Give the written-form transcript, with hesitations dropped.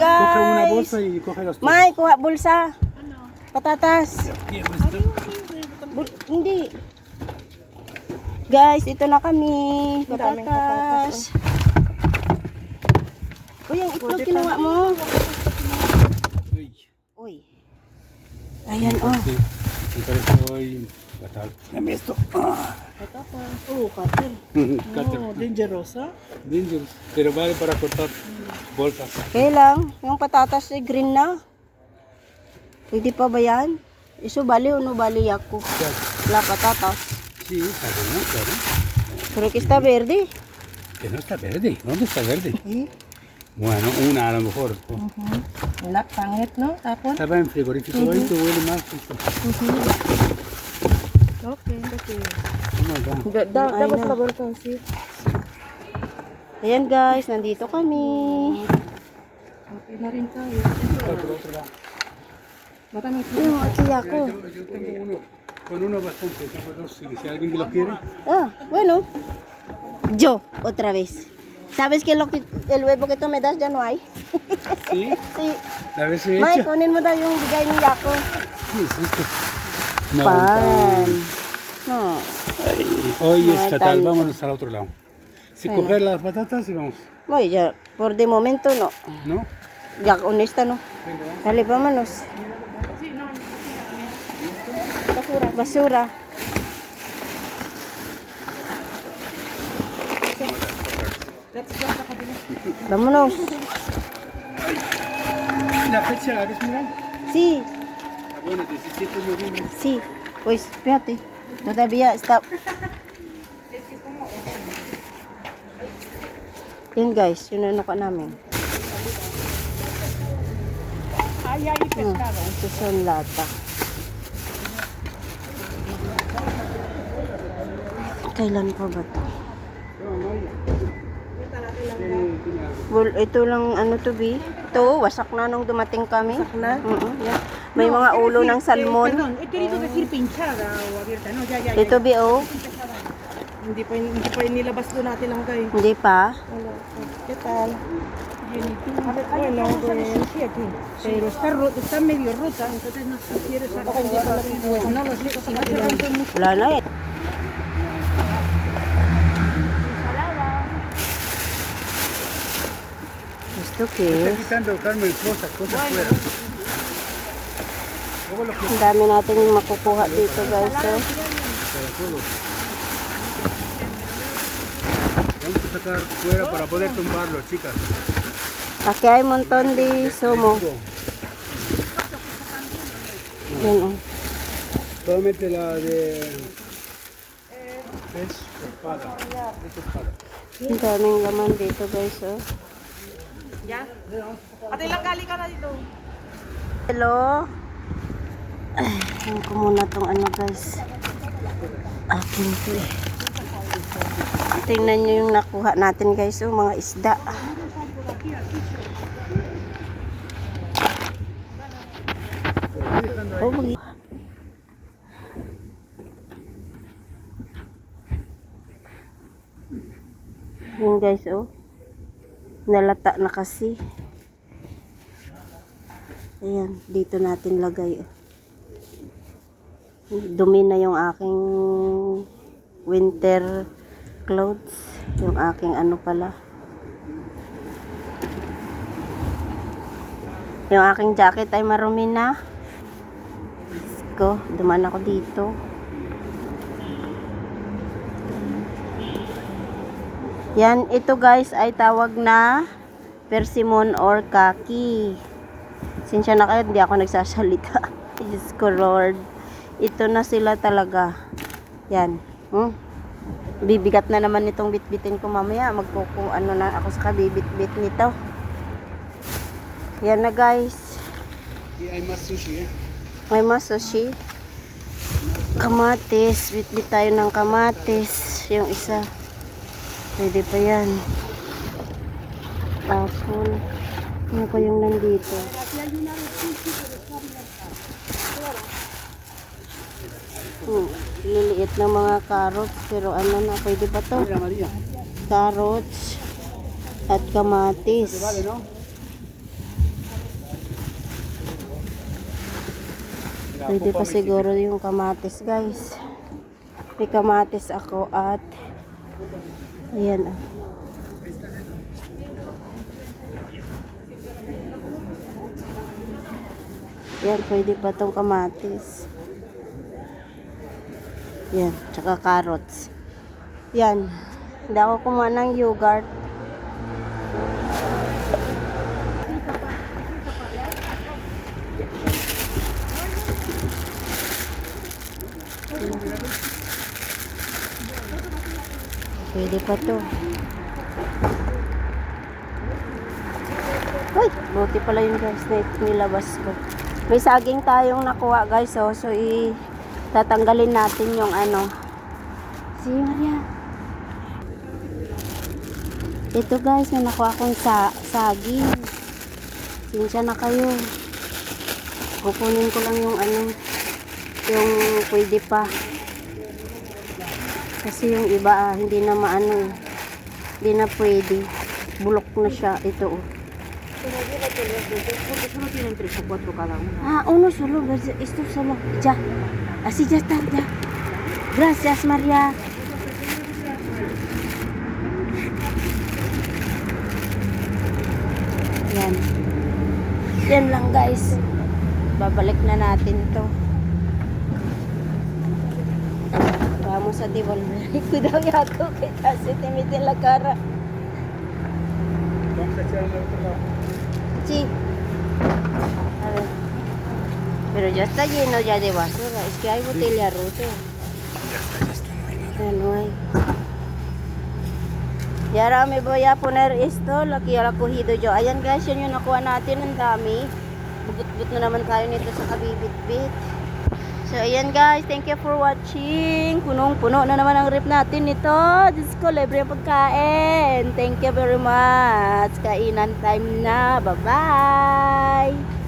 Coge una guys. bolsa y coge los May, kuha bulsa. Patatas. Hindi. Guys, ito na kami. Patatas. Uy, ang itlog kinuha mo. Uy. Ayan, oh. Entonces hoy, dame esto. Oh, cutter. Cutter. Dangerosa. Dangerous, pero vale para cortar bolsas. Okay lang. Yung patatas ay green na. Pwede pa ba yan? Iso bali o no bali ako? La patatas. Sí, está bueno, claro. Pero que está verde. Que no está verde. ¿Dónde está verde? Eh? Bueno, una a lo mejor. Wala, pangit, no? Tapon? Estaba en frigorífico, hoy te huele más. Okay, okay. Oh my God. Dapat sa bolsa, si. Ayan guys, nandito kami. Okay na rin tayo. Marami Yung aki ako. Yo tengo uno, con uno bastante, tengo dos, si alguien que los quiere. Ah, bueno. Yo, otra vez. ¿Sabes que el huevo que tú me das ya no hay? Sí, Sí. la vez he May, hecho. kunin mo daw yung bigay ni Yako. ¿Qué es esto? Pan. No. Ay, hoy es No, fatal, tan- vámonos al otro lado. Si Bueno. coger las patatas y vamos, Muy, ya, por de momento no. ¿no? Ya, honesta no. Dale, vámonos. Basura. Vámonos. La fecha, ¿la ves mirar? Sí, Ah, bueno, 17 de noviembre. sí. Pues, fíjate. Todavía está. Yan guys, yun ang nakuha namin. Ito sa lata. Kailan pa ba ito? Well, ito lang ano to be. Ito, wasak na nung dumating kami. Wasak na? Yeah. May mga ulo ng salmon. Perdón, he querido decir pinchada o abierta. No, ya. Ito be oh. Hindi pa nilabas doon natin ang kayo. Hindi pa. ¿Qué tal? Bueno, pues sí aquí. Pero está medio rota, entonces no sé si quieres sacar. Pues no lo sé, si no se rompe mucho. Wala na eh. Gusto Está que quitando Carmen cosas fuera. ang dami natin makukuha dito guys. Oh. Vamos a sacar fuera para poder tumbarlo, chicas. Aquí hay un montón de sumo. Yan oh. Solamente la de... Es espada. Es espada. Ang daming laman dito guys. Oh. Ya. Ate lang gali ka na dito. Hello. Ay, ko muna tong ano guys. Akin to eh. Tingnan nyo yung nakuha natin guys. Oh, mga isda. Oh, yun guys, oh. Nalata na kasi. Ayan, dito natin lagay. Oh. Dumi na yung aking winter clothes. Yung aking ano pala. Yung aking jacket ay marumi na. Ko, duman ako dito. Yan, ito guys ay tawag na persimmon or kaki. Sinsya na kayo, hindi ako nagsasalita. Diyos ko Lord. Ito na sila talaga. Yan. Bibigat na naman itong bitbitin ko mamaya. Ano na ako sa kabibit-bit nito. Yan na guys. Y hay más sushi, May mas sushi. Kamatis. Bitbit tayo ng kamatis. Yung isa. Pwede pa yan. Apple. Ano pa yung nandito? Liliit ng mga carrots. Pero ano na, pwede pa to? Mira, María. Carrots at kamatis. Vale, ¿no? Pwede pa siguro yung kamatis, guys. May kamatis ako at ayan. Yan, pwede pa tong kamatis. Yan, tsaka carrots. Yan. Hindi ako kumuha ng yogurt. Pwede pa to. Uy, buti pala yun guys na nilabas ko. May saging tayong nakuha guys. Oh. So, tatanggalin natin yung ano. Si Maria. Ito guys, na nakuha kong saging. Sinsya na kayo. Kukunin ko lang yung ano, yung pwede pa. Kasi yung iba hindi na maano, hindi na pwede. Bulok na siya. Ito oh. Uno solo, esto solo. Ya. Así ya está, ya. Gracias, Maria. Yan. Yan lang guys. Babalik na natin to. Vamos a devolver. Cuidado ya ako kita se te mete en la cara. Vamos a echarle otro lado. Sí. A ver. Pero ya está lleno ya de basura. Es que hay botella rota. Ya no hay. Y ahora me voy a poner esto, lo que ya cogido yo. Ayan guys, yun yung nakuha natin. Ang dami. Bugot-but na naman tayo nito sa kabibit-bit. So, ayan guys. Thank you for watching. Punong-puno na naman ang rip natin nito. Diyos ko, libre ang pagkain. Thank you very much. Kainan time na. Bye-bye.